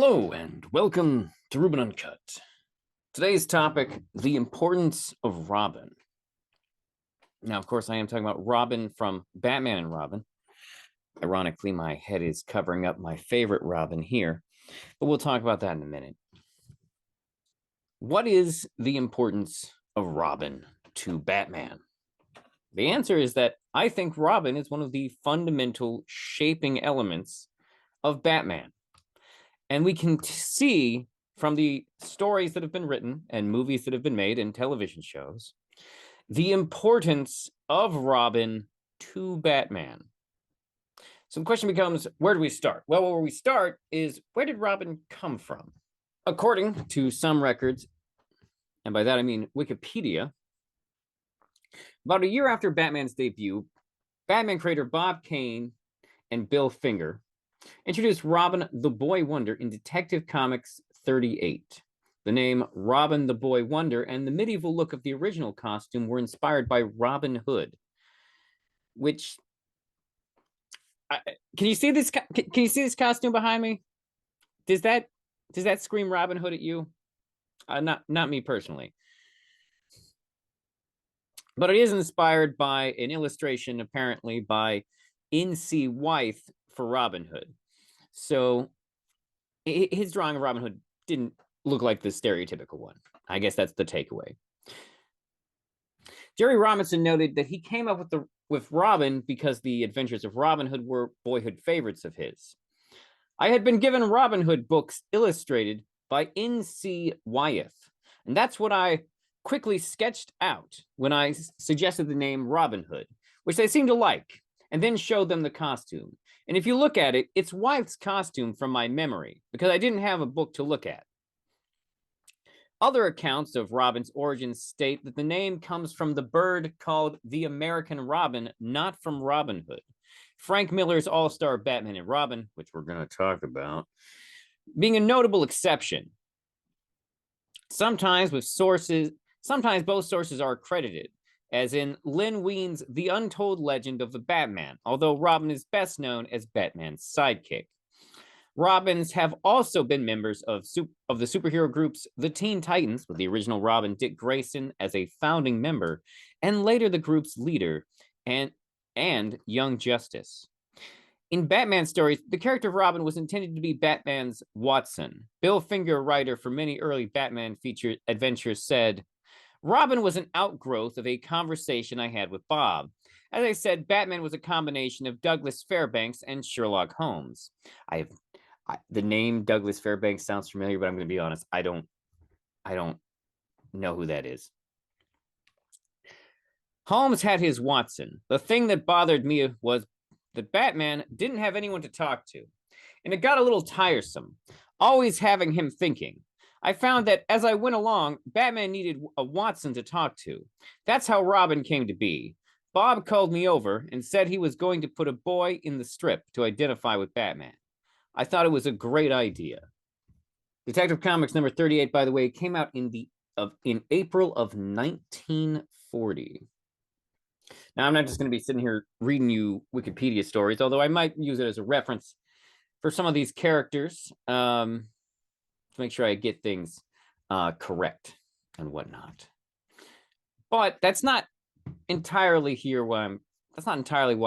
Hello and welcome to Ruben Uncut. Today's topic, the importance of Robin. Now, of course, I am talking about Robin from Batman and Robin. Ironically, my head is covering up my favorite Robin here, but we'll talk about that in a minute. What is the importance of Robin to Batman? The answer is that I think Robin is one of the fundamental shaping elements of Batman. And we can see from the stories that have been written and movies that have been made and television shows, the importance of Robin to Batman. So the question becomes, where do we start? Well, where we start is, where did Robin come from? According to some records, and by that I mean Wikipedia, about a year after Batman's debut, Batman creator Bob Kane and Bill Finger introduced Robin the Boy Wonder in Detective Comics 38. The name Robin the Boy Wonder and the medieval look of the original costume were inspired by Robin Hood, which can you see this? Can you see this costume behind me? Does that scream Robin Hood at you? Not me personally, but it is inspired by an illustration apparently by N.C. Wythe for Robin Hood. So his drawing of Robin Hood didn't look like the stereotypical one. I guess that's the takeaway. Jerry Robinson noted that he came up with Robin because the adventures of Robin Hood were boyhood favorites of his. I had been given Robin Hood books illustrated by N.C. Wyeth, and that's what I quickly sketched out when I suggested the name Robin Hood, which they seemed to like, and then showed them the costume. And if you look at it, it's Wyeth's costume from my memory, because I didn't have a book to look at. Other accounts of Robin's origins state that the name comes from the bird called the American Robin, not from Robin Hood. Frank Miller's all-star Batman and Robin, which we're going to talk about, being a notable exception. Sometimes both sources are credited, as in Len Wein's The Untold Legend of the Batman, although Robin is best known as Batman's sidekick. Robins have also been members of the superhero groups The Teen Titans, with the original Robin Dick Grayson as a founding member, and later the group's leader, and Young Justice. In Batman stories, the character of Robin was intended to be Batman's Watson. Bill Finger, writer for many early Batman feature adventures, said, Robin was an outgrowth of a conversation I had with Bob. As I said, Batman was a combination of Douglas Fairbanks and Sherlock Holmes. The name Douglas Fairbanks sounds familiar, but I'm going to be honest, I don't know who that is. Holmes had his Watson. The thing that bothered me was that Batman didn't have anyone to talk to, and it got a little tiresome, always having him thinking. I found that as I went along, Batman needed a Watson to talk to. That's how Robin came to be. Bob called me over and said he was going to put a boy in the strip to identify with Batman. I thought it was a great idea. Detective Comics number 38, by the way, came out in April of 1940. Now, I'm not just going to be sitting here reading you Wikipedia stories, although I might use it as a reference for some of these characters to make sure I get things correct and whatnot. But that's not entirely why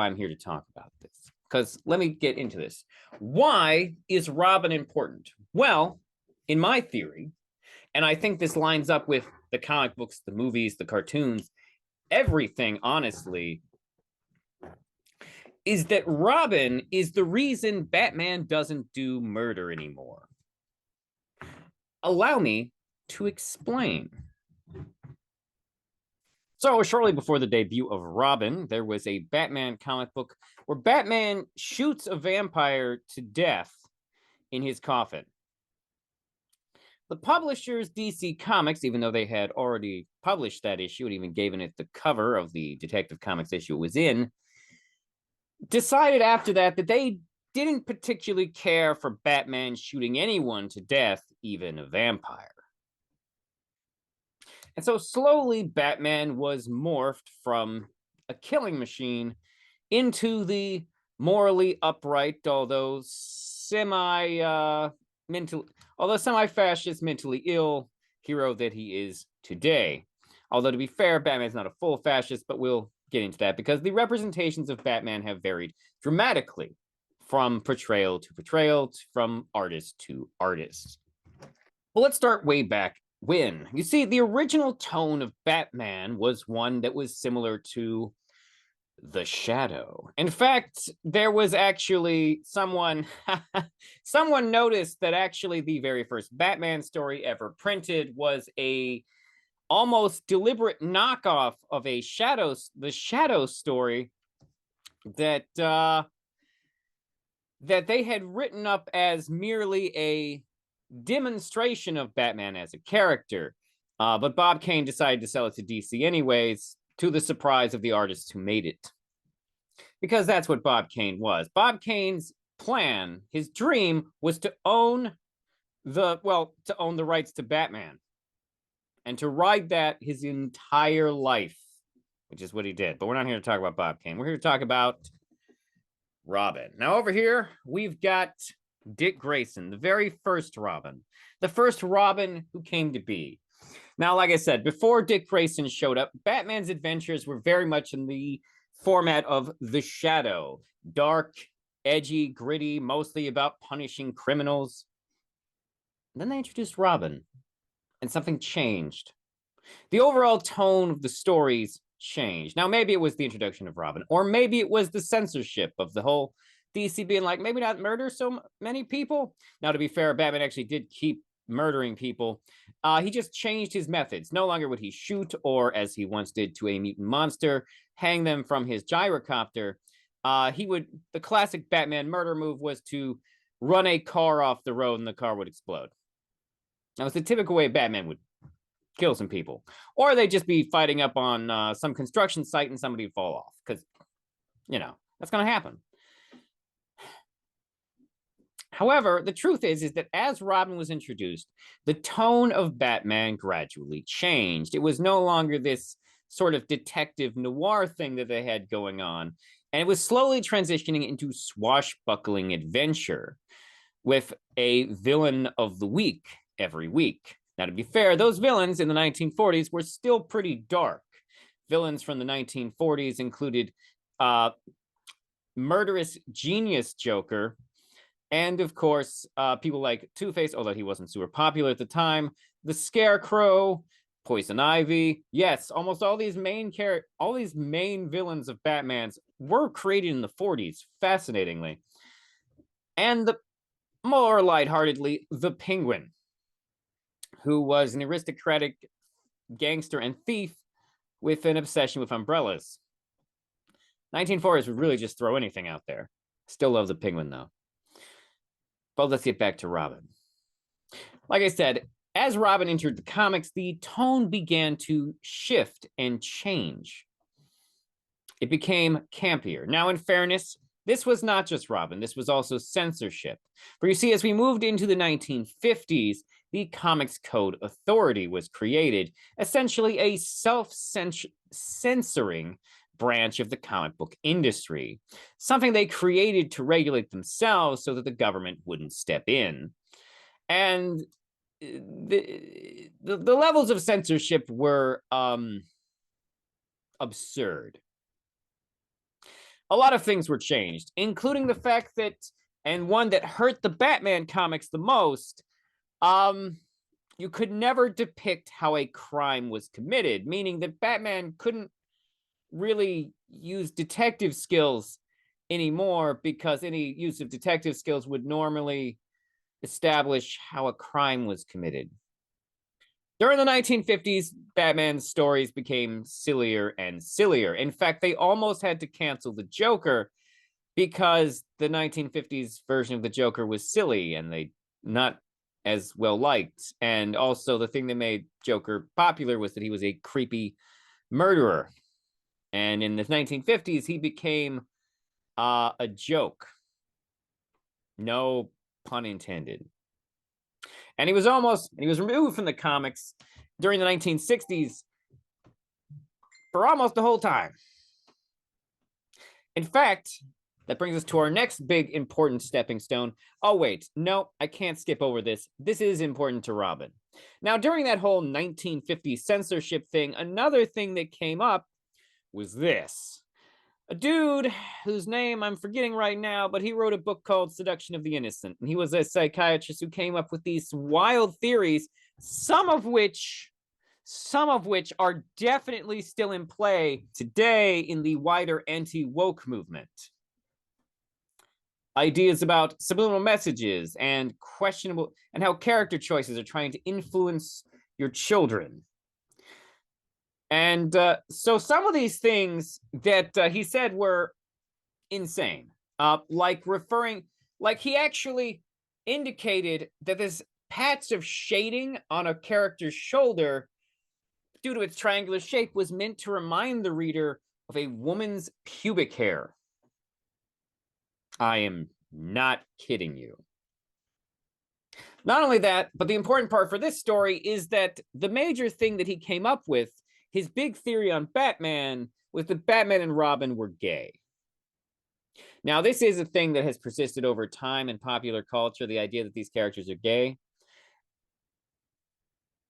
I'm here to talk about this. Because let me get into this. Why is Robin important? Well, in my theory, and I think this lines up with the comic books, the movies, the cartoons, everything, honestly, is that Robin is the reason Batman doesn't do murder anymore. Allow me to explain. So shortly before the debut of Robin, there was a Batman comic book where Batman shoots a vampire to death in his coffin. The publishers, DC Comics, even though they had already published that issue and even given it the cover of the Detective Comics issue it was in, decided after that they didn't particularly care for Batman shooting anyone to death, even a vampire. And so slowly Batman was morphed from a killing machine into the morally upright, although semi semi-fascist, mentally ill hero that he is today. Although, to be fair, Batman's not a full fascist, but we'll get into that because the representations of Batman have varied dramatically from portrayal to portrayal, from artist to artist. Well, let's start way back when. You see, the original tone of Batman was one that was similar to the Shadow. In fact, there was actually someone noticed that actually the very first Batman story ever printed was a almost deliberate knockoff of the Shadow story that that they had written up as merely a demonstration of Batman as a character. But Bob Kane decided to sell it to DC anyways, to the surprise of the artists who made it. Because that's what Bob Kane was. Bob Kane's plan, his dream, was to own the rights to Batman and to ride that his entire life, which is what he did. But we're not here to talk about Bob Kane. We're here to talk about Robin. Now, over here, we've got Dick Grayson, the very first Robin, the first Robin who came to be. Now, like I said, before Dick Grayson showed up, Batman's adventures were very much in the format of the Shadow. Dark, edgy, gritty, mostly about punishing criminals. And then they introduced Robin, and something changed. The overall tone of the stories changed. Now, maybe it was the introduction of Robin, or maybe it was the censorship of the whole DC being like, maybe not murder so many people. Now, to be fair, Batman actually did keep murdering people. He just changed his methods. No longer would he shoot, or as he once did to a mutant monster, hang them from his gyrocopter. The classic Batman murder move was to run a car off the road and the car would explode. That was the typical way Batman would kill some people. Or they'd just be fighting up on some construction site and somebody would fall off. Because, that's going to happen. However, the truth is that as Robin was introduced, the tone of Batman gradually changed. It was no longer this sort of detective noir thing that they had going on. And it was slowly transitioning into swashbuckling adventure with a villain of the week every week. Now, to be fair, those villains in the 1940s were still pretty dark. Villains from the 1940s included murderous genius Joker, and of course, people like Two-Face, although he wasn't super popular at the time, the Scarecrow, Poison Ivy. Yes, almost all these main villains of Batman's were created in the 40s, fascinatingly. And more lightheartedly, the Penguin, who was an aristocratic gangster and thief with an obsession with umbrellas. 1940s would really just throw anything out there. Still love the Penguin, though. But let's get back to Robin. Like I said, as Robin entered the comics, the tone began to shift and change. It became campier. Now, in fairness, this was not just Robin. This was also censorship. For you see, as we moved into the 1950s, the Comics Code Authority was created, essentially a self-censoring branch of the comic book industry, something they created to regulate themselves so that the government wouldn't step in. And the levels of censorship were absurd. A lot of things were changed, including the fact that, and one that hurt the Batman comics the most, you could never depict how a crime was committed, meaning that Batman couldn't really use detective skills anymore because any use of detective skills would normally establish how a crime was committed. During the 1950s, Batman's stories became sillier and sillier. In fact, they almost had to cancel the Joker because the 1950s version of the Joker was silly and they not as well liked. And also the thing that made Joker popular was that he was a creepy murderer. And in the 1950s, he became a joke. No pun intended. And he was removed from the comics during the 1960s for almost the whole time. In fact, That brings us to our next big important stepping stone. Oh, wait, no, I can't skip over this. This is important to Robin. Now, during that whole 1950s censorship thing, another thing that came up was this. A dude whose name I'm forgetting right now, but he wrote a book called Seduction of the Innocent. And he was a psychiatrist who came up with these wild theories, some of which are definitely still in play today in the wider anti-woke movement. Ideas about subliminal messages and questionable, and how character choices are trying to influence your children. And so some of these things that he said were insane, like he actually indicated that this patch of shading on a character's shoulder, due to its triangular shape, was meant to remind the reader of a woman's pubic hair. I am not kidding you. Not only that, but the important part for this story is that the major thing that he came up with, his big theory on Batman, was that Batman and Robin were gay. Now, this is a thing that has persisted over time in popular culture, the idea that these characters are gay.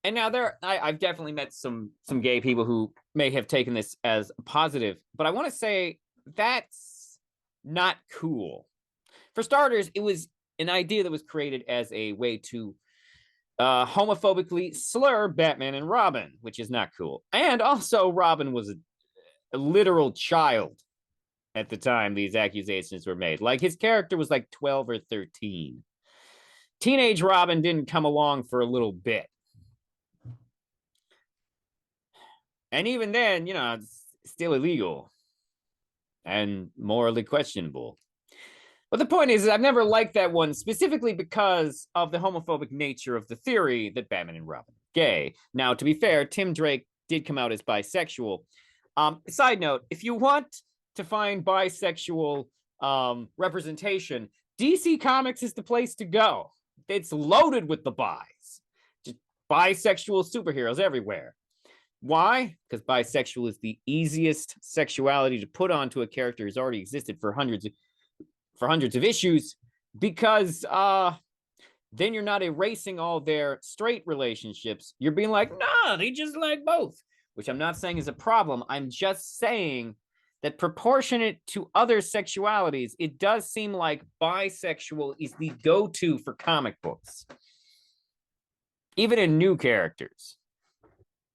And now I've definitely met some gay people who may have taken this as a positive, but I want to say that's not cool. For starters, it was an idea that was created as a way to homophobically slur Batman and Robin, which is not cool. And also, Robin was a literal child at the time these accusations were made. Like, his character was like 12 or 13. Teenage Robin didn't come along for a little bit. And even then, it's still illegal and morally questionable. But the point is, I've never liked that one, specifically because of the homophobic nature of the theory that Batman and Robin are gay. Now, to be fair, Tim Drake did come out as bisexual. Side note, if you want to find bisexual representation, DC Comics is the place to go. It's loaded with the bis. Just bisexual superheroes everywhere. Why? Because bisexual is the easiest sexuality to put onto a character who's already existed for hundreds of issues, because then you're not erasing all their straight relationships. You're being like, nah, they just like both, which I'm not saying is a problem. I'm just saying that proportionate to other sexualities, it does seem like bisexual is the go-to for comic books, even in new characters.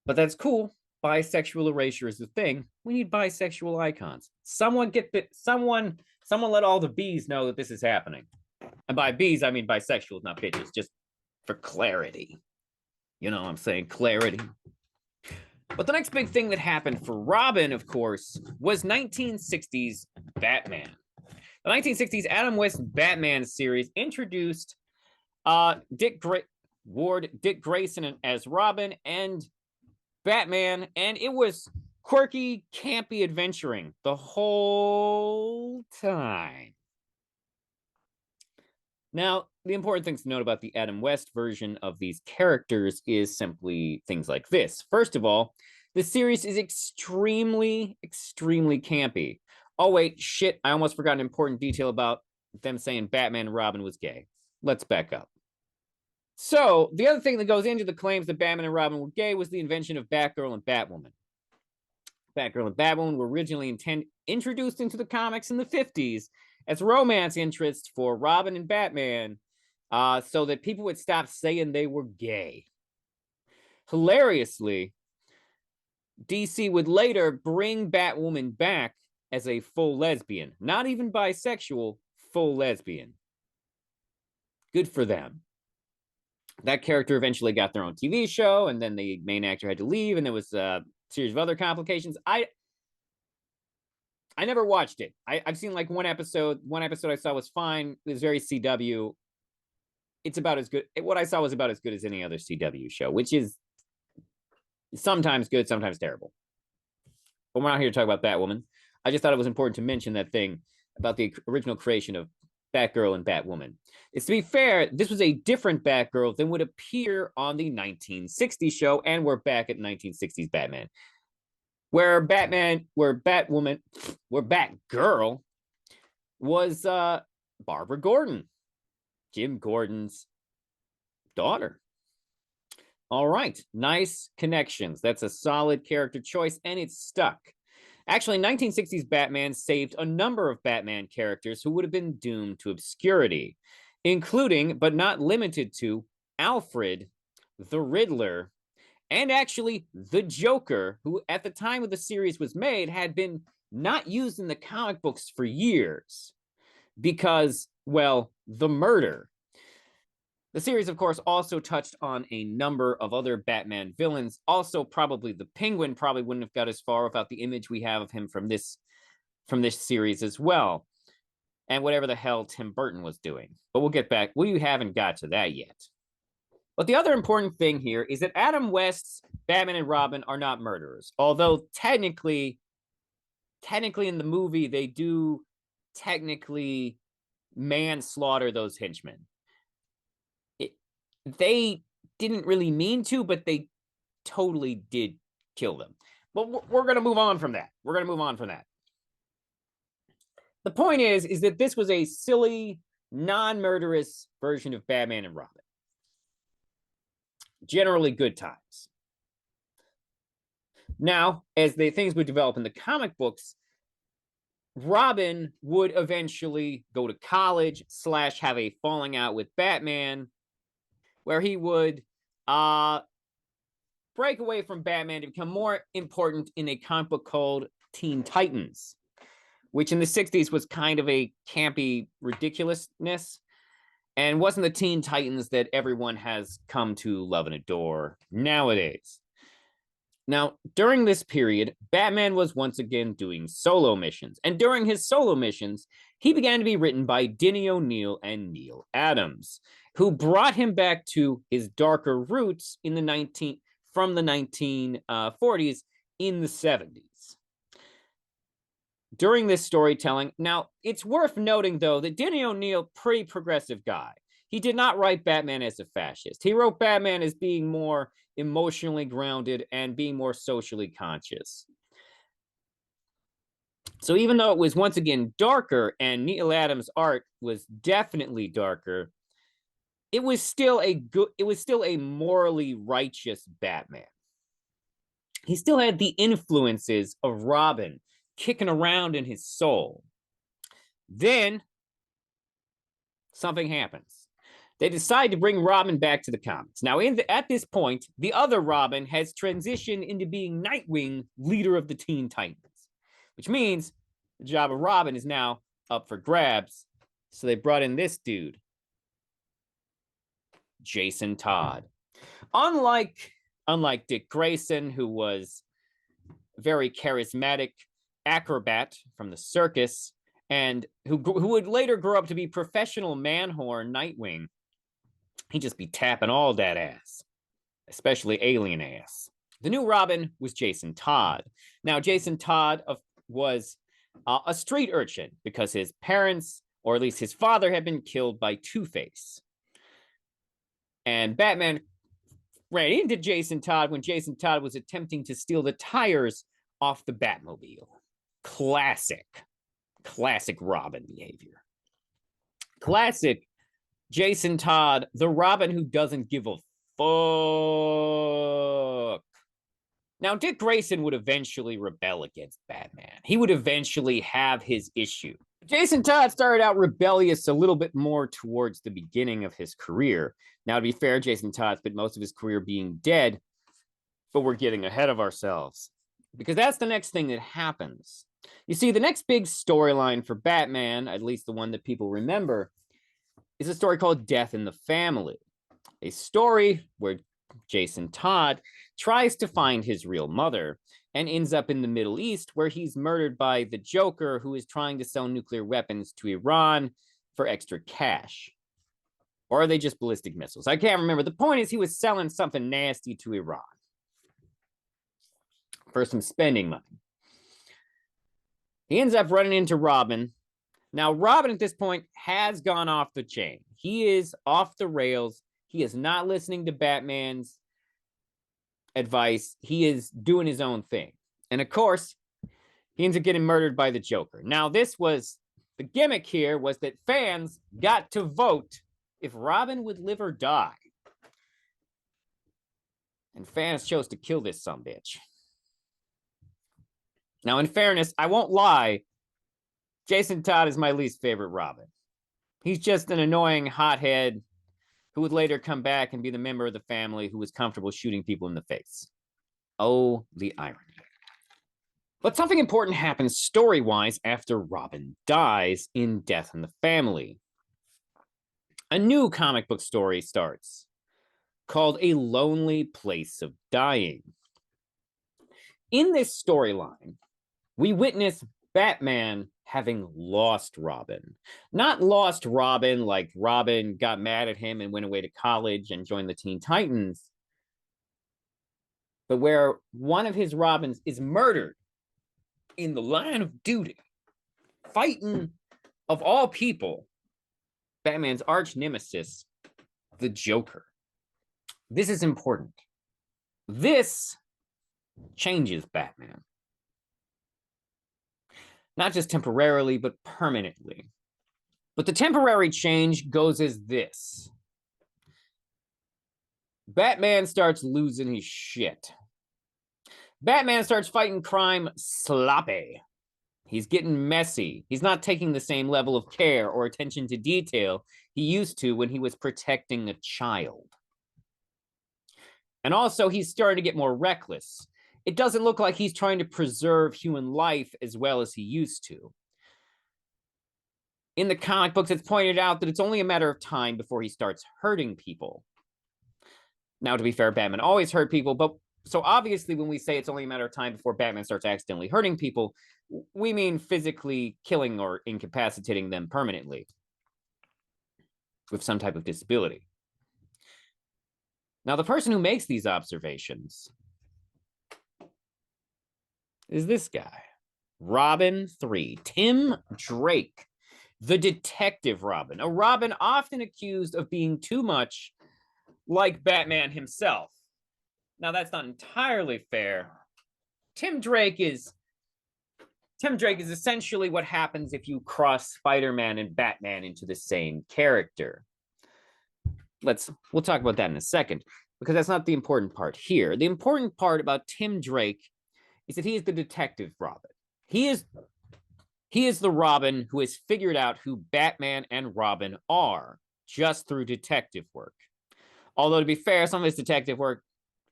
But that's cool. Bisexual erasure is the thing. We need bisexual icons. Someone let all the bees know that this is happening. And by bees, I mean bisexuals, not bitches, just for clarity. You know what I'm saying? Clarity. But the next big thing that happened for Robin, of course, was 1960s Batman. The 1960s Adam West Batman series introduced Dick Grayson as Robin and Batman, and it was quirky, campy adventuring the whole time. Now, the important things to note about the Adam West version of these characters is simply things like this. First of all, the series is extremely, extremely campy. Oh, wait, shit, I almost forgot an important detail about them saying Batman and Robin was gay. Let's back up. So, the other thing that goes into the claims that Batman and Robin were gay was the invention of Batgirl and Batwoman. Batgirl and Batwoman were originally introduced into the comics in the 50s as romance interests for Robin and Batman, so that people would stop saying they were gay. Hilariously, DC would later bring Batwoman back as a full lesbian. Not even bisexual, full lesbian. Good for them. That character eventually got their own TV show, and then the main actor had to leave, and there was a series of other complications. I never watched it. I've seen like one episode. One episode I saw was fine. It was very CW. It's about as good. What I saw was about as good as any other CW show, which is sometimes good, sometimes terrible. But we're not here to talk about Batwoman. I just thought it was important to mention that thing about the original creation of Batgirl and Batwoman. It's, to be fair, this was a different Batgirl than would appear on the 1960s show, and we're back at 1960s Batman. Where Batgirl was Barbara Gordon, Jim Gordon's daughter. All right, nice connections. That's a solid character choice, and it's stuck. Actually, 1960s Batman saved a number of Batman characters who would have been doomed to obscurity, including, but not limited to, Alfred, the Riddler, and actually the Joker, who at the time of the series was made had been not used in the comic books for years because, well, the murder. The series, of course, also touched on a number of other Batman villains. Also, probably the Penguin probably wouldn't have got as far without the image we have of him from this series as well, and whatever the hell Tim Burton was doing. But we'll get back. We haven't got to that yet. But the other important thing here is that Adam West's Batman and Robin are not murderers, although technically in the movie they do technically manslaughter those henchmen. They didn't really mean to, but they totally did kill them. But we're going to move on from that. The point is that this was a silly, non-murderous version of Batman and Robin. Generally good times. Now, as things would develop in the comic books, Robin would eventually go to college / have a falling out with Batman, where he would break away from Batman to become more important in a comic book called Teen Titans, which in the 60s was kind of a campy ridiculousness and wasn't the Teen Titans that everyone has come to love and adore nowadays. Now, during this period, Batman was once again doing solo missions. And during his solo missions, he began to be written by Denny O'Neil and Neil Adams, who brought him back to his darker roots from the 1940s in the 70s. During this storytelling, now, it's worth noting, though, that Denny O'Neil, pretty progressive guy. He did not write Batman as a fascist. He wrote Batman as being more emotionally grounded and being more socially conscious. So even though it was once again darker and Neil Adams' art was definitely darker, it was still a morally righteous Batman. He still had the influences of Robin kicking around in his soul. Then something happens. They decide to bring Robin back to the comics. Now, at this point, the other Robin has transitioned into being Nightwing, leader of the Teen Titans, which means the job of Robin is now up for grabs. So they brought in this dude, Jason Todd. Unlike Dick Grayson, who was a very charismatic acrobat from the circus, and who would later grow up to be professional man-whore Nightwing, he'd just be tapping all that ass, especially alien ass. The new Robin was Jason Todd. Now, Jason Todd was a street urchin because his parents, or at least his father, had been killed by Two-Face. And Batman ran into Jason Todd when Jason Todd was attempting to steal the tires off the Batmobile. Classic Robin behavior. Classic Jason Todd, the Robin who doesn't give a fuck. Now, Dick Grayson would eventually rebel against Batman. He would eventually have his issue. Jason Todd started out rebellious a little bit more towards the beginning of his career. Now, to be fair, Jason Todd spent most of his career being dead, but we're getting ahead of ourselves because that's the next thing that happens. You see, the next big storyline for Batman, at least the one that people remember, is a story called Death in the Family, a story where Jason Todd tries to find his real mother and ends up in the Middle East, where he's murdered by the Joker, who is trying to sell nuclear weapons to Iran for extra cash. Or are they just ballistic missiles? I can't remember. The point is he was selling something nasty to Iran for some spending money. He ends up running into Robin. Now, Robin at this point has gone off the chain. He is off the rails. He is not listening to Batman's advice. He is doing his own thing. And of course, he ends up getting murdered by the Joker. Now, this was The gimmick here was that fans got to vote if Robin would live or die. And fans chose to kill this sumbitch. Now, in fairness, I won't lie, Jason Todd is my least favorite Robin. He's just an annoying hothead who would later come back and be the member of the family who was comfortable shooting people in the face. Oh, the irony. But something important happens story-wise after Robin dies in Death in the Family. A new comic book story starts, called A Lonely Place of Dying. In this storyline, we witness Batman having lost Robin. Not lost Robin like Robin got mad at him and went away to college and joined the Teen Titans, but where one of his Robins is murdered in the line of duty, fighting, of all people, Batman's arch nemesis, the Joker. This is important. This changes Batman. Not just temporarily, but permanently. But the temporary change goes as this. Batman starts losing his shit. Batman starts fighting crime sloppy. He's getting messy. He's not taking the same level of care or attention to detail he used to when he was protecting a child. And also, he's starting to get more reckless. It doesn't look like he's trying to preserve human life as well as he used to. In the comic books, it's pointed out that it's only a matter of time before he starts hurting people. Now, to be fair, Batman always hurt people, but so obviously when we say it's only a matter of time before Batman starts accidentally hurting people, we mean physically killing or incapacitating them permanently with some type of disability. Now, the person who makes these observations is this guy, Robin 3, Tim Drake, the detective Robin, a Robin often accused of being too much like Batman himself. Now, that's not entirely fair. Tim Drake is essentially what happens if you cross Spider-Man and Batman into the same character. We'll talk about that in a second, because that's not the important part here. The important part about Tim Drake is that he is the detective Robin. He is the Robin who has figured out who Batman and Robin are just through detective work. Although, to be fair, some of his detective work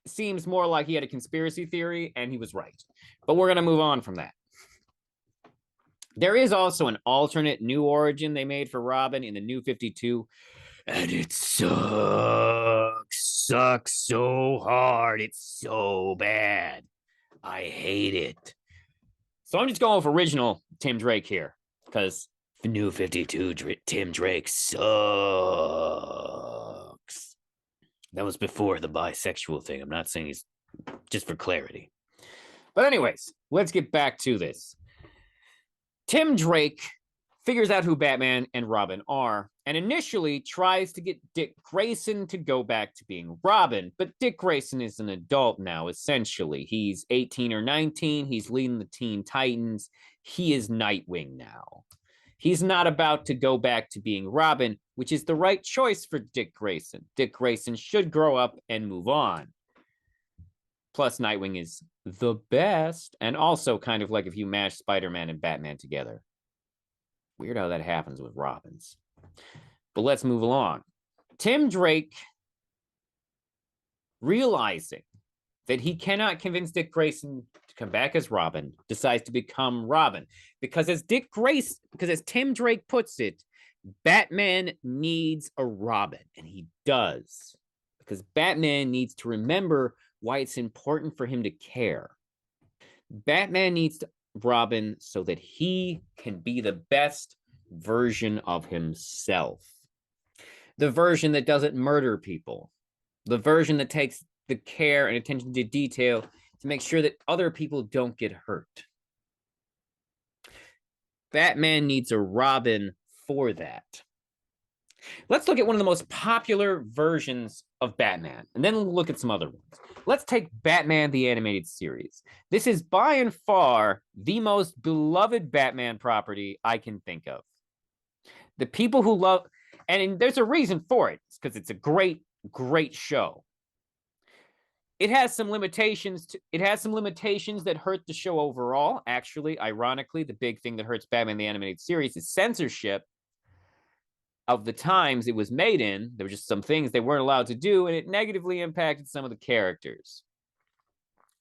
seems more like he had a conspiracy theory, and he was right. But we're going to move on from that. There is also an alternate new origin they made for Robin in the New 52, and it sucks so hard. It's so bad. I hate it. So I'm just going with original Tim Drake here, because the New 52 Tim Drake sucks. That was before the bisexual thing. I'm not saying he's, just for clarity. But anyways, let's get back to this. Tim Drake figures out who Batman and Robin are, and initially tries to get Dick Grayson to go back to being Robin. But Dick Grayson is an adult now, essentially. He's 18 or 19. He's leading the Teen Titans. He is Nightwing now. He's not about to go back to being Robin, which is the right choice for Dick Grayson. Dick Grayson should grow up and move on. Plus, Nightwing is the best, and also kind of like if you mash Spider-Man and Batman together. Weird how that happens with Robins. But let's move along. Tim Drake, realizing that he cannot convince Dick Grayson to come back as Robin, decides to become Robin. Because as Tim Drake puts it, Batman needs a Robin, and he does. Because Batman needs to remember why it's important for him to care. Batman needs Robin so that he can be the best version of himself. The version that doesn't murder people. The version that takes the care and attention to detail to make sure that other people don't get hurt. Batman needs a Robin for that. Let's look at one of the most popular versions of Batman, and then we'll look at some other ones. Let's take Batman the Animated Series. This is by and far the most beloved Batman property I can think of. The people who love, and there's a reason for it, because it's a great, great show. It has some limitations. It has some limitations that hurt the show overall. Actually, ironically, the big thing that hurts Batman the Animated Series is censorship of the times it was made in. There were just some things they weren't allowed to do, and it negatively impacted some of the characters.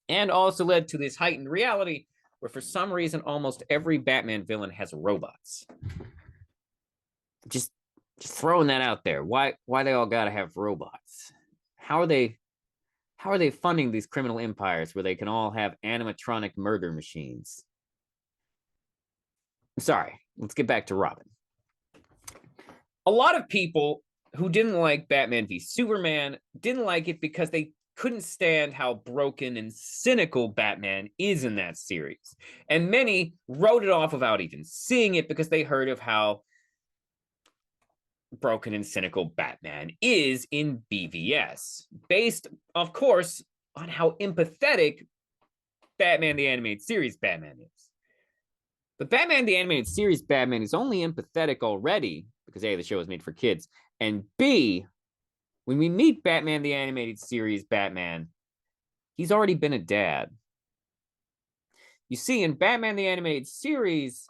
And also led to this heightened reality where, for some reason, almost every Batman villain has robots. Just throwing that out there. Why they all gotta have robots? How are they funding these criminal empires where they can all have animatronic murder machines? Sorry, let's get back to Robin. A lot of people who didn't like Batman v Superman didn't like it because they couldn't stand how broken and cynical Batman is in that series. And many wrote it off without even seeing it because they heard of how broken and cynical Batman is in BVS, based, of course, on how empathetic Batman the Animated Series Batman is. But Batman the Animated Series Batman is only empathetic already because A, the show was made for kids, and B, when we meet Batman the Animated Series Batman, he's already been a dad. You see, in Batman the Animated Series,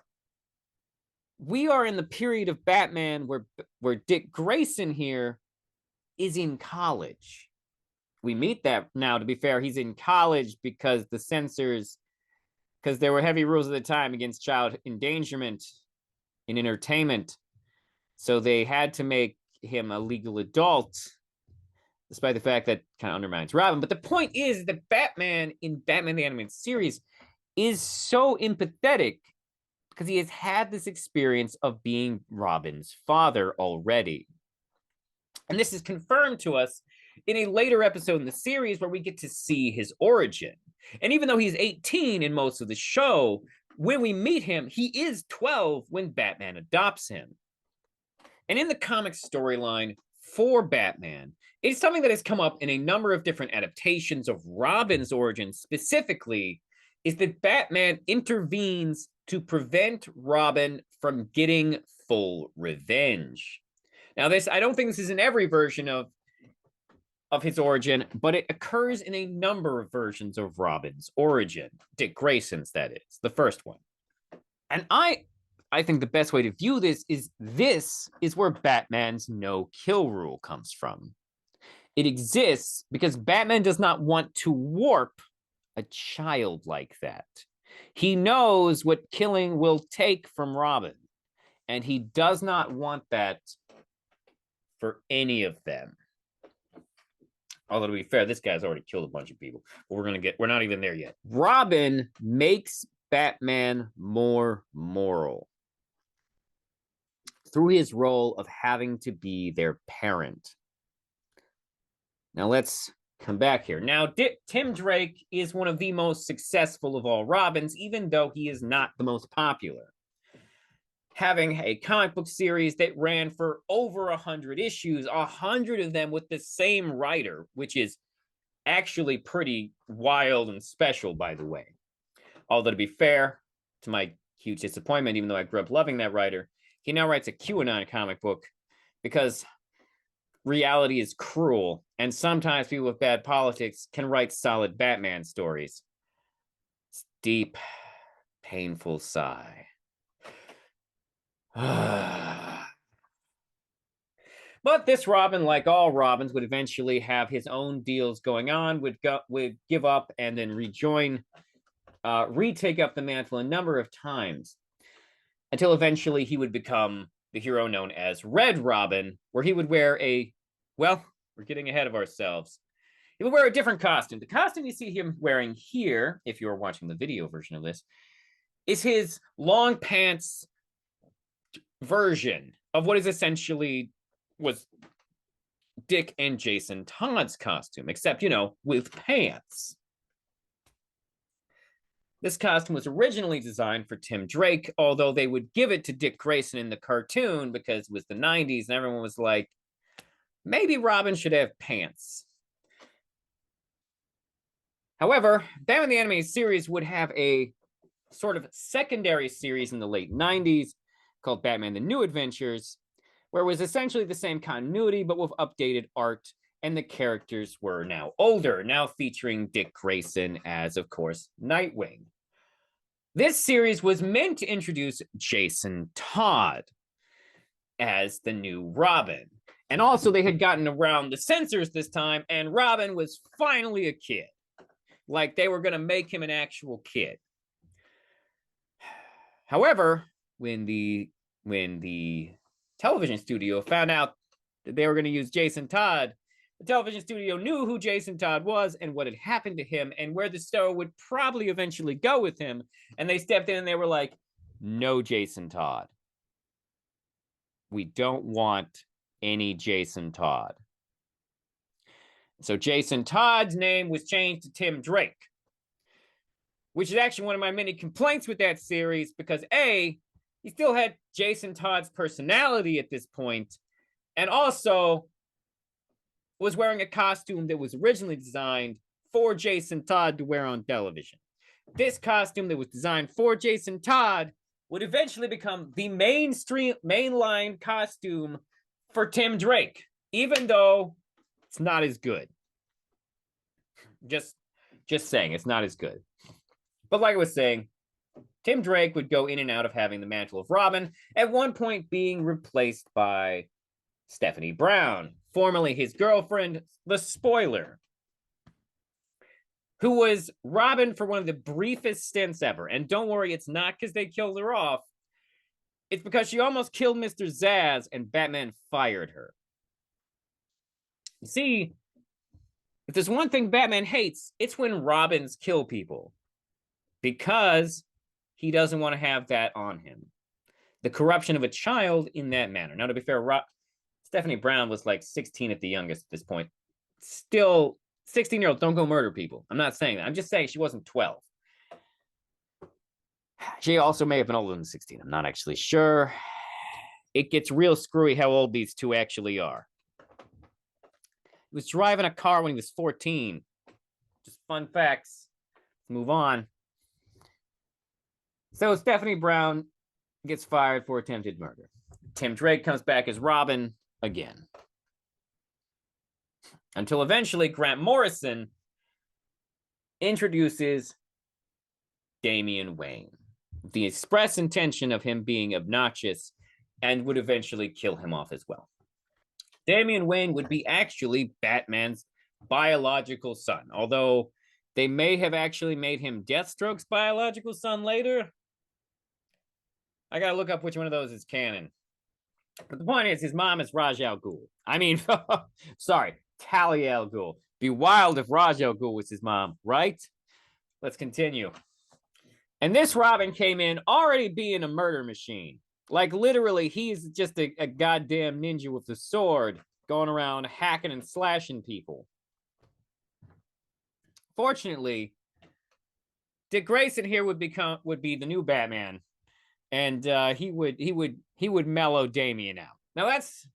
we are in the period of Batman where Dick Grayson here is in college. We meet that now, to be fair, he's in college because the censors, because there were heavy rules at the time against child endangerment in entertainment. So they had to make him a legal adult, despite the fact that kind of undermines Robin. But the point is that Batman in Batman the Animated Series is so empathetic because he has had this experience of being Robin's father already. And this is confirmed to us in a later episode in the series where we get to see his origin. And even though he's 18 in most of the show, when we meet him, he is 12 when Batman adopts him. And in the comic storyline for Batman, it's something that has come up in a number of different adaptations of Robin's origin specifically, is that Batman intervenes to prevent Robin from getting full revenge. Now, I don't think this is in every version of his origin, but it occurs in a number of versions of Robin's origin. Dick Grayson's, that is, the first one. And I think the best way to view this is where Batman's no-kill rule comes from. It exists because Batman does not want to warp a child like that. He knows what killing will take from Robin, and he does not want that for any of them. Although, to be fair, this guy's already killed a bunch of people. But we're not even there yet. Robin makes Batman more moral through his role of having to be their parent. Now let's come back here. Now, Tim Drake is one of the most successful of all Robins, even though he is not the most popular. Having a comic book series that ran for over 100 issues, 100 of them with the same writer, which is actually pretty wild and special, by the way. Although, to be fair, to my huge disappointment, even though I grew up loving that writer, he now writes a QAnon comic book because reality is cruel, and sometimes people with bad politics can write solid Batman stories. It's deep, painful sigh. But this Robin, like all Robins, would eventually have his own deals going on, would give up and then rejoin, retake up the mantle a number of times until eventually he would become the hero known as Red Robin, where he would wear we're getting ahead of ourselves. He would wear a different costume. The costume you see him wearing here, if you're watching the video version of this, is his long pants version of what is essentially was Dick and Jason Todd's costume, except, with pants. This costume was originally designed for Tim Drake, although they would give it to Dick Grayson in the cartoon because it was the 90s and everyone was like, maybe Robin should have pants. However, Batman the Animated Series would have a sort of secondary series in the late 90s called Batman The New Adventures, where it was essentially the same continuity, but with updated art, and the characters were now older, now featuring Dick Grayson as, of course, Nightwing. This series was meant to introduce Jason Todd as the new Robin. And also, they had gotten around the censors this time, and Robin was finally a kid. Like, they were going to make him an actual kid. However, when the television studio found out that they were going to use Jason Todd, the television studio knew who Jason Todd was and what had happened to him and where the show would probably eventually go with him. And they stepped in and they were like, no Jason Todd. We don't want any Jason Todd. So Jason Todd's name was changed to Tim Drake, which is actually one of my many complaints with that series because A, he still had Jason Todd's personality at this point, and also was wearing a costume that was originally designed for Jason Todd to wear on television. This costume that was designed for Jason Todd would eventually become the mainline costume for Tim Drake, even though it's not as good. Just saying, it's not as good. But like I was saying, Tim Drake would go in and out of having the mantle of Robin, at one point being replaced by Stephanie Brown, formerly his girlfriend, the Spoiler, who was Robin for one of the briefest stints ever. And don't worry, it's not because they killed her off. It's because she almost killed Mr. Zsasz and Batman fired her. You see, if there's one thing Batman hates, it's when Robins kill people. Because he doesn't want to have that on him. The corruption of a child in that manner. Now, to be fair, Stephanie Brown was like 16 at the youngest at this point. Still, 16-year-olds don't go murder people. I'm not saying that. I'm just saying she wasn't 12. She also may have been older than 16. I'm not actually sure. It gets real screwy how old these two actually are. He was driving a car when he was 14. Just fun facts. Let's move on. So Stephanie Brown gets fired for attempted murder. Tim Drake comes back as Robin again. Until eventually Grant Morrison introduces Damian Wayne. The express intention of him being obnoxious and would eventually kill him off as well. Damian Wayne would be actually Batman's biological son, although they may have actually made him Deathstroke's biological son later. I gotta look up which one of those is canon. But the point is, his mom is Ra's al Ghul. I mean, sorry, Talia al Ghul. Be wild if Ra's al Ghul was his mom, right? Let's continue. And this Robin came in already being a murder machine. Like, literally, he's just a goddamn ninja with a sword going around hacking and slashing people. Fortunately, Dick Grayson here would be the new Batman. And he would mellow Damian out. Now these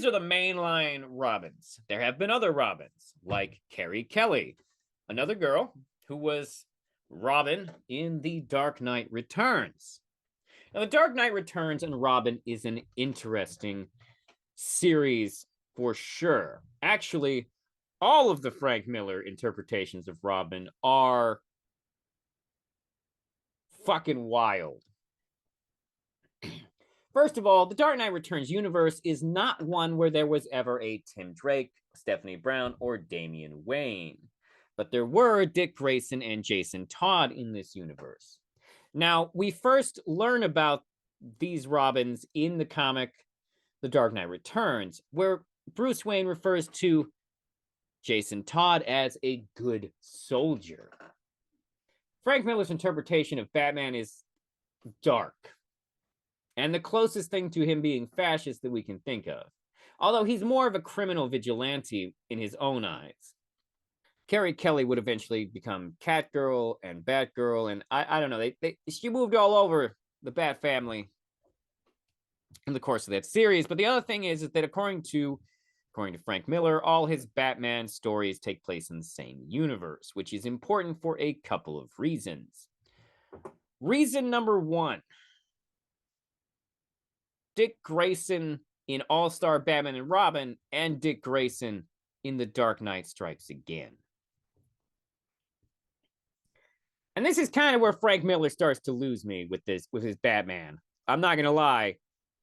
are the mainline Robins. There have been other Robins, like Carrie Kelly, another girl who was Robin in The Dark Knight Returns. Now, The Dark Knight Returns and Robin is an interesting series for sure. Actually, all of the Frank Miller interpretations of Robin are fucking wild. First of all, the Dark Knight Returns universe is not one where there was ever a Tim Drake, Stephanie Brown, or Damian Wayne. But there were Dick Grayson and Jason Todd in this universe. Now, we first learn about these Robins in the comic The Dark Knight Returns, where Bruce Wayne refers to Jason Todd as a good soldier. Frank Miller's interpretation of Batman is dark, and the closest thing to him being fascist that we can think of. Although he's more of a criminal vigilante in his own eyes. Carrie Kelly would eventually become Catgirl and Batgirl, and I don't know, she moved all over the Bat family in the course of that series. But the other thing is that according to Frank Miller, all his Batman stories take place in the same universe, which is important for a couple of reasons. Reason number one, Dick Grayson in All-Star Batman and Robin, and Dick Grayson in The Dark Knight Strikes Again. And this is kind of where Frank Miller starts to lose me with his Batman. I'm not gonna lie,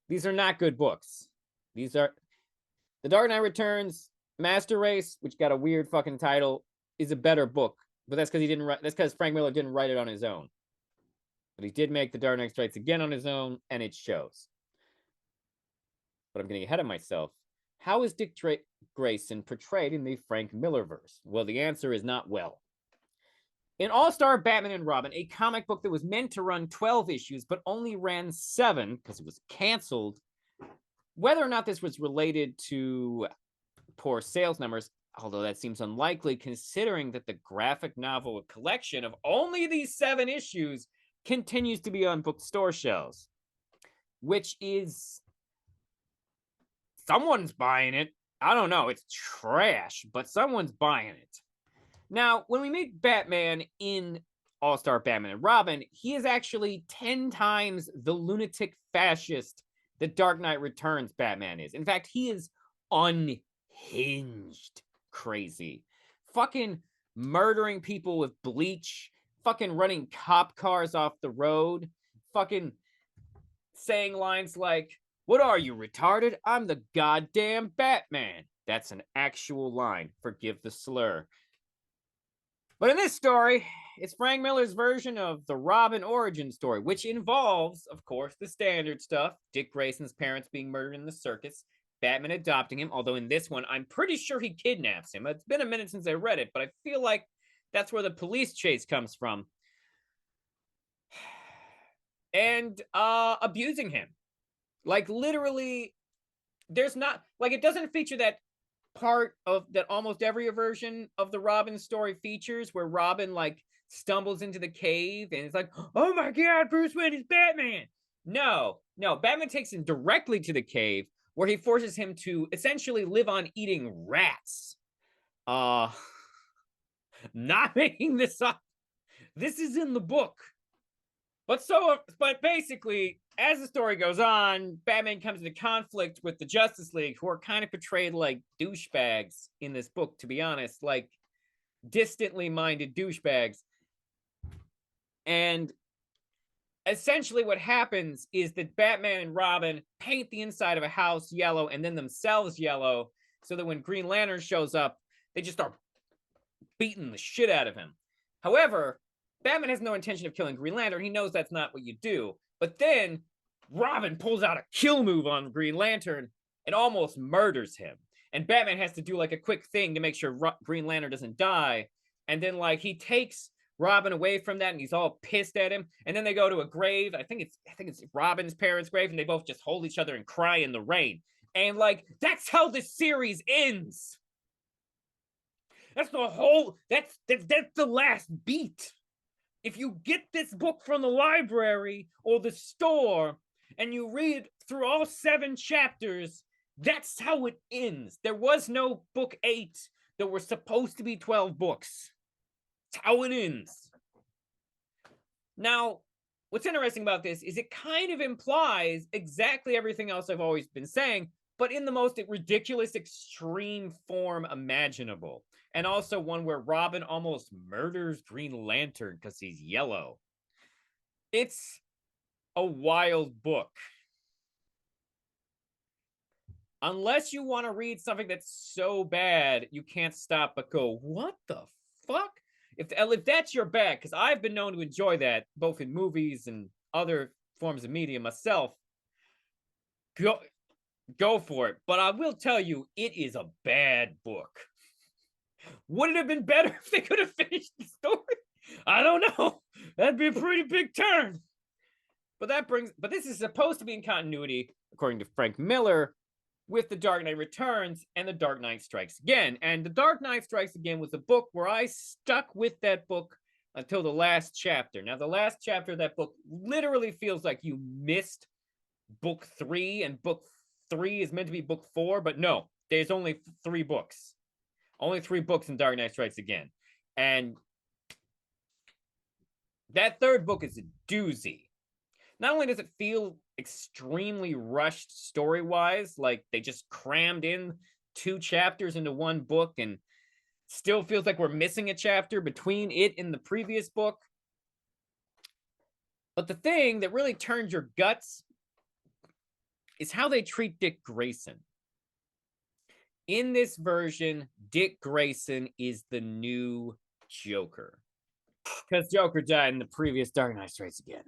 these are not good books. These are The Dark Knight Returns, Master Race, which got a weird fucking title, is a better book. But that's because he didn't. That's because Frank Miller didn't write it on his own. But he did make The Dark Knight Strikes Again on his own, and it shows. But I'm getting ahead of myself. How is Dick Grayson portrayed in the Frank Miller verse? Well, the answer is not well. In All-Star Batman and Robin, a comic book that was meant to run 12 issues but only ran 7 because it was canceled, whether or not this was related to poor sales numbers, although that seems unlikely considering that the graphic novel collection of only these 7 issues continues to be on bookstore shelves, which is... someone's buying it. I don't know. It's trash, but someone's buying it. Now, when we meet Batman in All-Star Batman and Robin, he is actually 10 times the lunatic fascist the Dark Knight Returns Batman is. In fact, he is unhinged crazy. Fucking murdering people with bleach. Fucking running cop cars off the road. Fucking saying lines like, "What are you, retarded? I'm the goddamn Batman." That's an actual line. Forgive the slur. But in this story, it's Frank Miller's version of the Robin origin story, which involves, of course, the standard stuff. Dick Grayson's parents being murdered in the circus, Batman adopting him, although in this one, I'm pretty sure he kidnaps him. It's been a minute since I read it, but I feel like that's where the police chase comes from. And abusing him. Like, literally, there's not... like, it doesn't feature that part of that almost every version of the Robin story features, where Robin, like, stumbles into the cave and it's like, "Oh my god, Bruce Wayne is Batman!" No, Batman takes him directly to the cave, where he forces him to essentially live on eating rats. Not making this up. This is in the book. But basically, as the story goes on, Batman comes into conflict with the Justice League, who are kind of portrayed like douchebags in this book, to be honest, like distantly minded douchebags. And essentially what happens is that Batman and Robin paint the inside of a house yellow and then themselves yellow, so that when Green Lantern shows up, they just start beating the shit out of him. However, Batman has no intention of killing Green Lantern. He knows that's not what you do. But then Robin pulls out a kill move on Green Lantern and almost murders him. And Batman has to do like a quick thing to make sure Green Lantern doesn't die. And then like he takes Robin away from that and he's all pissed at him. And then they go to a grave. I think it's Robin's parents' grave, and they both just hold each other and cry in the rain. And like, that's how this series ends. That's the whole... that's the last beat. If you get this book from the library or the store and you read through all 7 chapters, that's how it ends. There was no book 8. There were supposed to be 12 books. That's how it ends. Now, what's interesting about this is it kind of implies exactly everything else I've always been saying, but in the most ridiculous, extreme form imaginable. And also one where Robin almost murders Green Lantern because he's yellow. It's a wild book. Unless you want to read something that's so bad, you can't stop but go, what the fuck? If that's your bag, because I've been known to enjoy that, both in movies and other forms of media myself, go for it. But I will tell you, it is a bad book. Would it have been better if they could have finished the story? I don't know. That'd be a pretty big turn. But this is supposed to be in continuity, according to Frank Miller, with The Dark Knight Returns and The Dark Knight Strikes Again. And The Dark Knight Strikes Again was a book where I stuck with that book until the last chapter. Now, the last chapter of that book literally feels like you missed book 3, and book 3 is meant to be book 4, but no, there's only 3 books. Only 3 books in Dark Knight Strikes Again. And that 3rd book is a doozy. not only does it feel extremely rushed story-wise, like they just crammed in 2 chapters into one book and still feels like we're missing a chapter between it and the previous book. But the thing that really turns your guts is how they treat Dick Grayson. In this version, Dick Grayson is the new Joker. Because Joker died in the previous Dark Knight Strikes Again.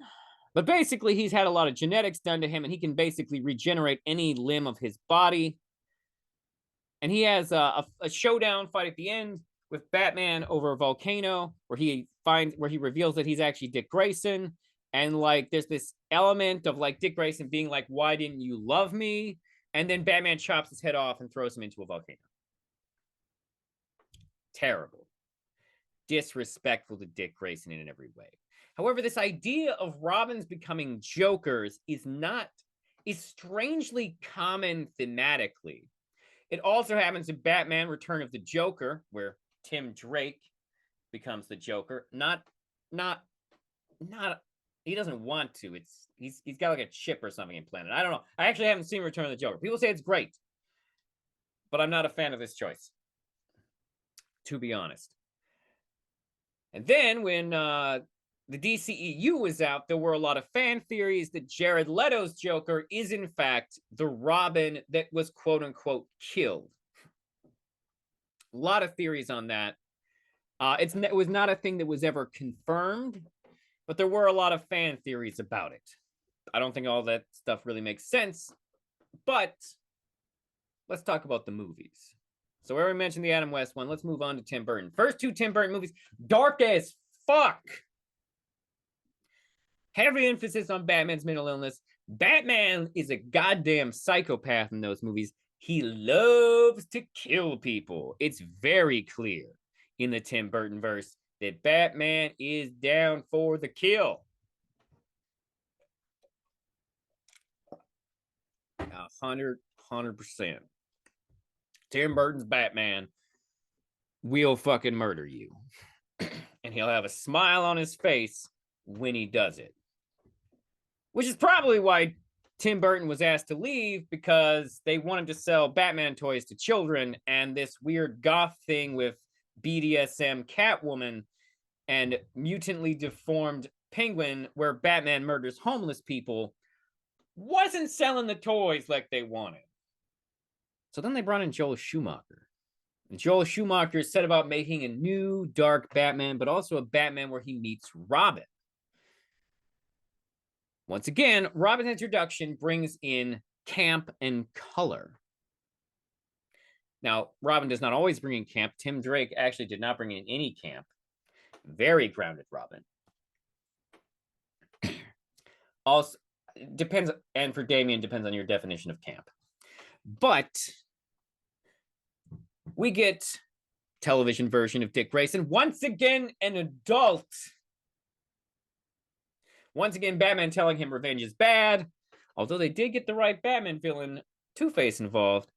But basically, he's had a lot of genetics done to him, and he can basically regenerate any limb of his body. And he has a showdown fight at the end with Batman over a volcano, where he reveals that he's actually Dick Grayson. And like, there's this element of like Dick Grayson being like, "Why didn't you love me?" And then Batman chops his head off and throws him into a volcano. Terrible. Disrespectful to Dick Grayson in every way. However, this idea of Robins becoming Jokers is strangely common thematically. It also happens in Batman Return of the Joker, where Tim Drake becomes the Joker. Not he doesn't want to. He's got like a chip or something implanted. I don't know. I actually haven't seen Return of the Joker. People say it's great, but I'm not a fan of this choice, to be honest. And then when the DCEU was out, there were a lot of fan theories that Jared Leto's Joker is in fact the Robin that was quote unquote killed. A lot of theories on that. It was not a thing that was ever confirmed, but there were a lot of fan theories about it. I don't think all that stuff really makes sense, but let's talk about the movies. So we already mentioned the Adam West one. Let's move on to Tim Burton. First 2 Tim Burton movies, dark as fuck. Heavy emphasis on Batman's mental illness. Batman is a goddamn psychopath in those movies. He loves to kill people. It's very clear in the Tim Burton verse that Batman is down for the kill. 100%. Tim Burton's Batman will fucking murder you. And he'll have a smile on his face when he does it. Which is probably why Tim Burton was asked to leave, because they wanted to sell Batman toys to children, and this weird goth thing with BDSM Catwoman and mutantly deformed Penguin, where Batman murders homeless people, wasn't selling the toys like they wanted. So then they brought in Joel Schumacher. And Joel Schumacher set about making a new dark Batman, but also a Batman where he meets Robin. Once again, Robin's introduction brings in camp and color. Now, Robin does not always bring in camp. Tim Drake actually did not bring in any camp. Very grounded Robin. Also, depends, and for Damien, depends on your definition of camp. But we get television version of Dick Grayson. Once again, an adult. Once again, Batman telling him revenge is bad. Although they did get the right Batman villain, Two-Face, involved.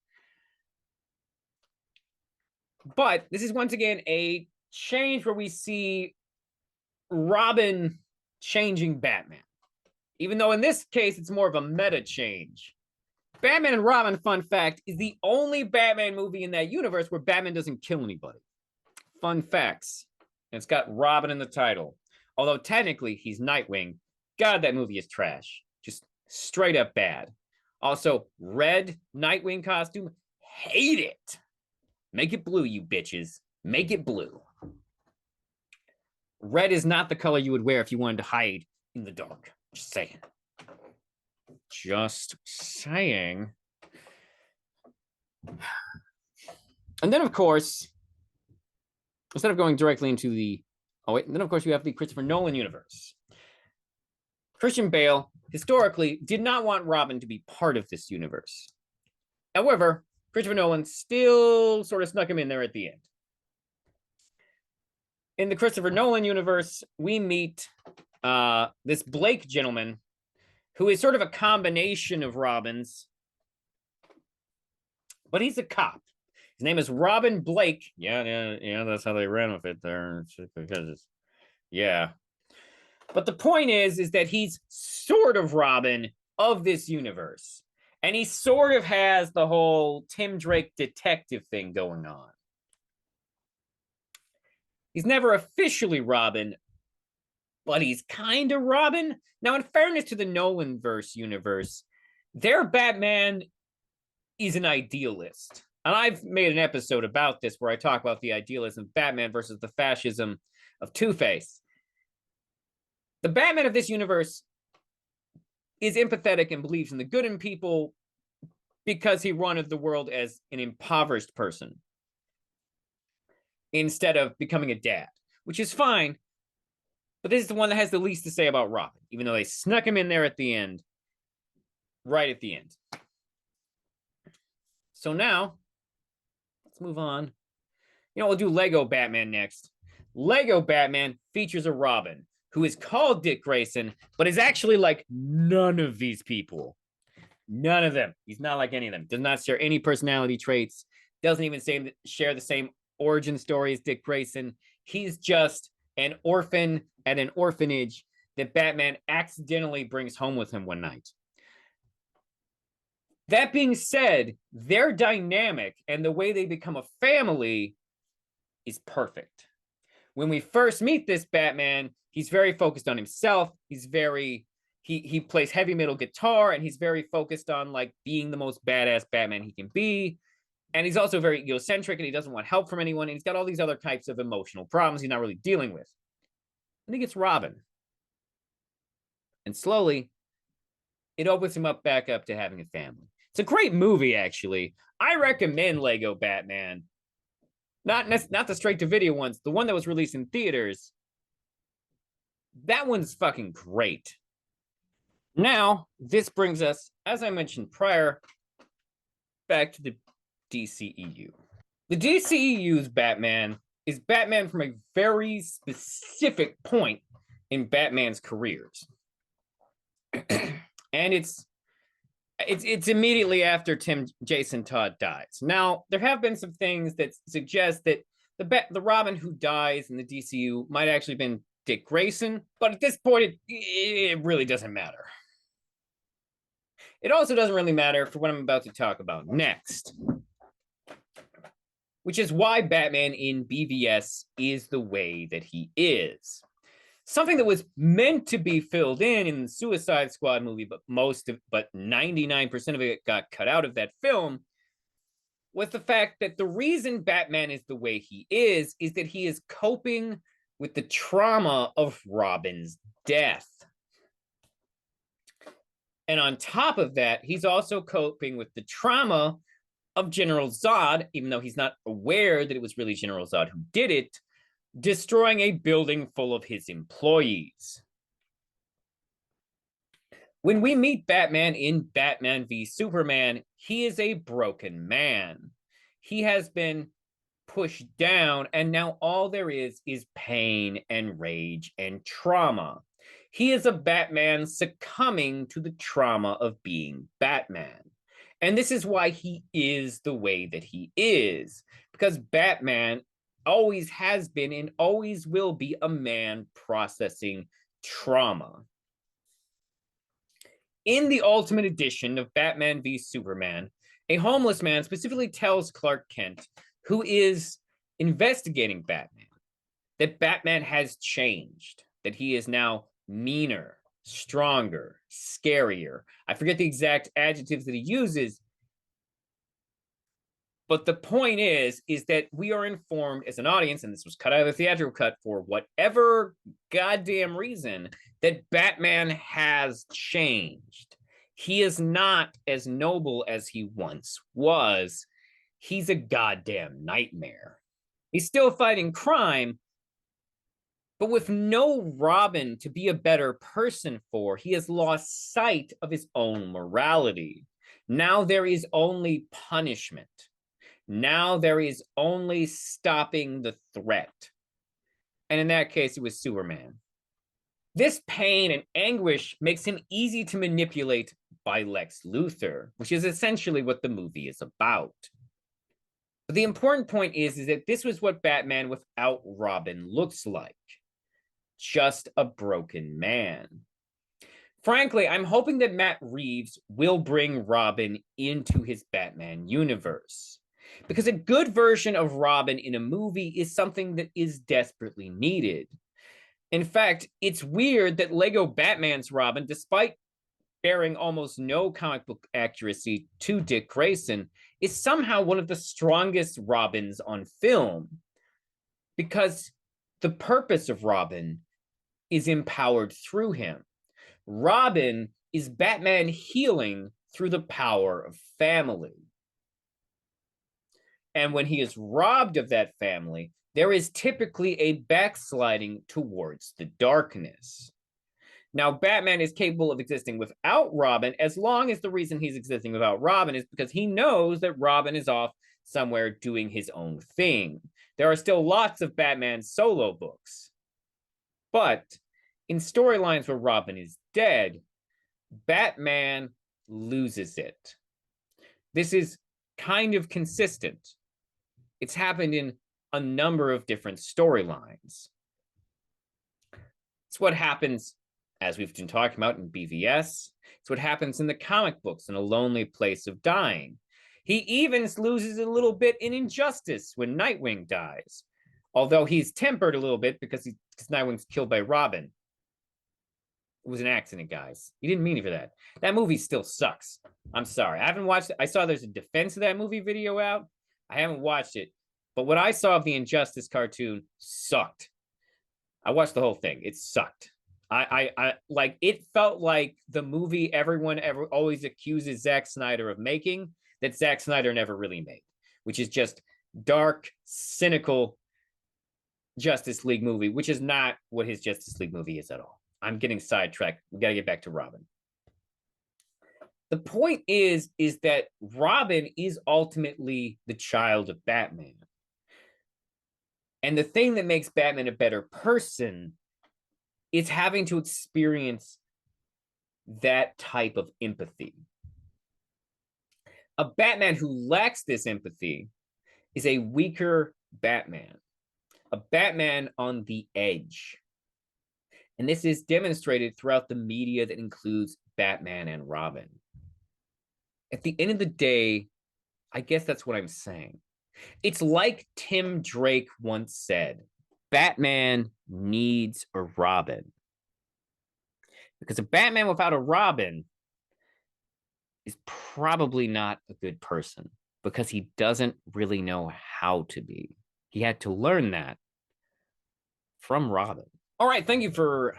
But this is once again a change where we see Robin changing Batman. Even though in this case, it's more of a meta change. Batman and Robin, fun fact, is the only Batman movie in that universe where Batman doesn't kill anybody. Fun facts. And it's got Robin in the title. Although technically he's Nightwing. God, that movie is trash. Just straight up bad. Also, red Nightwing costume. Hate it. Make it blue, you bitches. Make it blue. Red is not the color you would wear if you wanted to hide in the dark. Just saying. Just saying. And then, of course, instead of going directly into the... Oh, wait. And then, of course, you have the Christopher Nolan universe. Christian Bale, historically, did not want Robin to be part of this universe. However, Christopher Nolan still sort of snuck him in there at the end. In the Christopher Nolan universe, we meet this Blake gentleman, who is sort of a combination of Robins, but he's a cop. His name is Robin Blake. Yeah, that's how they ran with it there. Because, yeah. But the point is that he's sort of Robin of this universe. And he sort of has the whole Tim Drake detective thing going on. He's never officially Robin, but he's kind of Robin. Now, in fairness to the Nolanverse universe, their Batman is an idealist. And I've made an episode about this where I talk about the idealism of Batman versus the fascism of Two-Face. The Batman of this universe is empathetic and believes in the good in people because he wanted the world as an impoverished person instead of becoming a dad, which is fine. But this is the one that has the least to say about Robin, even though they snuck him in there at the end, right at the end. So now, let's move on. We'll do Lego Batman next. Lego Batman features a Robin who is called Dick Grayson, but is actually like none of these people. None of them. He's not like any of them. Does not share any personality traits. Doesn't even share the same origin story as Dick Grayson. He's just an orphan at an orphanage that Batman accidentally brings home with him one night. That being said, their dynamic and the way they become a family is perfect. When we first meet this Batman, he's very focused on himself. He plays heavy metal guitar, and he's very focused on like being the most badass Batman he can be. And he's also very egocentric, and he doesn't want help from anyone. And he's got all these other types of emotional problems he's not really dealing with. And he gets Robin. And slowly, it opens him back up to having a family. It's a great movie, actually. I recommend Lego Batman. Not the straight-to-video ones. The one that was released in theaters. That one's fucking great. Now, this brings us, as I mentioned prior, back to the DCEU. The DCEU's Batman is Batman from a very specific point in Batman's careers. And it's immediately after Jason Todd dies. Now, there have been some things that suggest that the Robin who dies in the DCU might actually have been Dick Grayson, but at this point, it really doesn't matter. It also doesn't really matter for what I'm about to talk about next, which is why Batman in BVS is the way that he is. Something that was meant to be filled in the Suicide Squad movie, but 99% of it got cut out of that film, was the fact that the reason Batman is the way he is that he is coping with the trauma of Robin's death. And on top of that, he's also coping with the trauma of General Zod, even though he's not aware that it was really General Zod who did it, destroying a building full of his employees. When we meet Batman in Batman v Superman, he is a broken man. He has been pushed down, and now all there is pain and rage and trauma. He is a Batman succumbing to the trauma of being Batman. And this is why he is the way that he is, because Batman always has been and always will be a man processing trauma. In the Ultimate Edition of Batman v Superman, a homeless man specifically tells Clark Kent, who is investigating Batman, that Batman has changed, that he is now meaner, stronger, scarier. I forget the exact adjectives that he uses, but the point is that we are informed as an audience, and this was cut out of the theatrical cut for whatever goddamn reason, that Batman has changed. He is not as noble as he once was. He's a goddamn nightmare. He's still fighting crime, but with no Robin to be a better person for, he has lost sight of his own morality. Now there is only punishment. Now there is only stopping the threat. And in that case, it was Superman. This pain and anguish makes him easy to manipulate by Lex Luthor, which is essentially what the movie is about. But the important point is that this was what Batman without Robin looks like. just a broken man. Frankly, I'm hoping that Matt Reeves will bring Robin into his Batman universe. Because a good version of Robin in a movie is something that is desperately needed. In fact, it's weird that Lego Batman's Robin, despite bearing almost no comic book accuracy to Dick Grayson, is somehow one of the strongest Robins on film. Because the purpose of Robin is empowered through him. Robin is Batman healing through the power of family. And when he is robbed of that family, there is typically a backsliding towards the darkness. Now, Batman is capable of existing without Robin as long as the reason he's existing without Robin is because he knows that Robin is off somewhere doing his own thing. There are still lots of Batman solo books. But in storylines where Robin is dead, Batman loses it. This is kind of consistent. It's happened in a number of different storylines. It's what happens, as we've been talking about in BVS. It's what happens in the comic books in A Lonely Place of Dying. He even loses a little bit in Injustice when Nightwing dies. Although he's tempered a little bit because Nightwing's killed by Robin. It was an accident, guys. He didn't mean it for that. That movie still sucks. I'm sorry. I haven't watched it. I saw there's a defense of that movie video out. I haven't watched it. But what I saw of the Injustice cartoon sucked. I watched the whole thing. It sucked. I like it felt like the movie everyone always accuses Zack Snyder of making that Zack Snyder never really made, which is just dark, cynical Justice League movie, which is not what his Justice League movie is at all. I'm getting sidetracked. We got to get back to Robin. The point is that Robin is ultimately the child of Batman. And the thing that makes Batman a better person is having to experience that type of empathy. A Batman who lacks this empathy is a weaker Batman, a Batman on the edge. And this is demonstrated throughout the media that includes Batman and Robin. At the end of the day, I guess that's what I'm saying. It's like Tim Drake once said, Batman needs a Robin. Because a Batman without a Robin is probably not a good person because he doesn't really know how to be. He had to learn that from Robin. All right, thank you for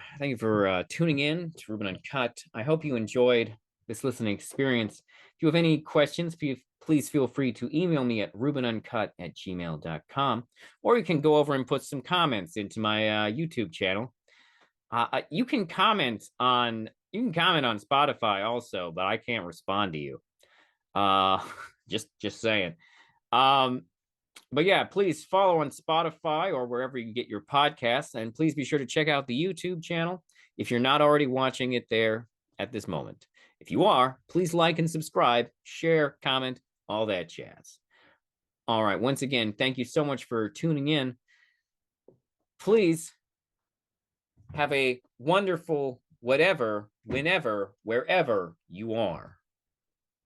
tuning in to Ruben Uncut. I hope you enjoyed this listening experience. If you have any questions, please feel free to email me at rubenuncut@gmail.com, or you can go over and put some comments into my YouTube channel. You can comment on Spotify also, but I can't respond to you. Just saying. But yeah, please follow on Spotify or wherever you get your podcasts, and please be sure to check out the YouTube channel if you're not already watching it there at this moment. If you are, please like and subscribe, share, comment, all that jazz. All right, once again, thank you so much for tuning in. Please have a wonderful whatever, whenever, wherever you are.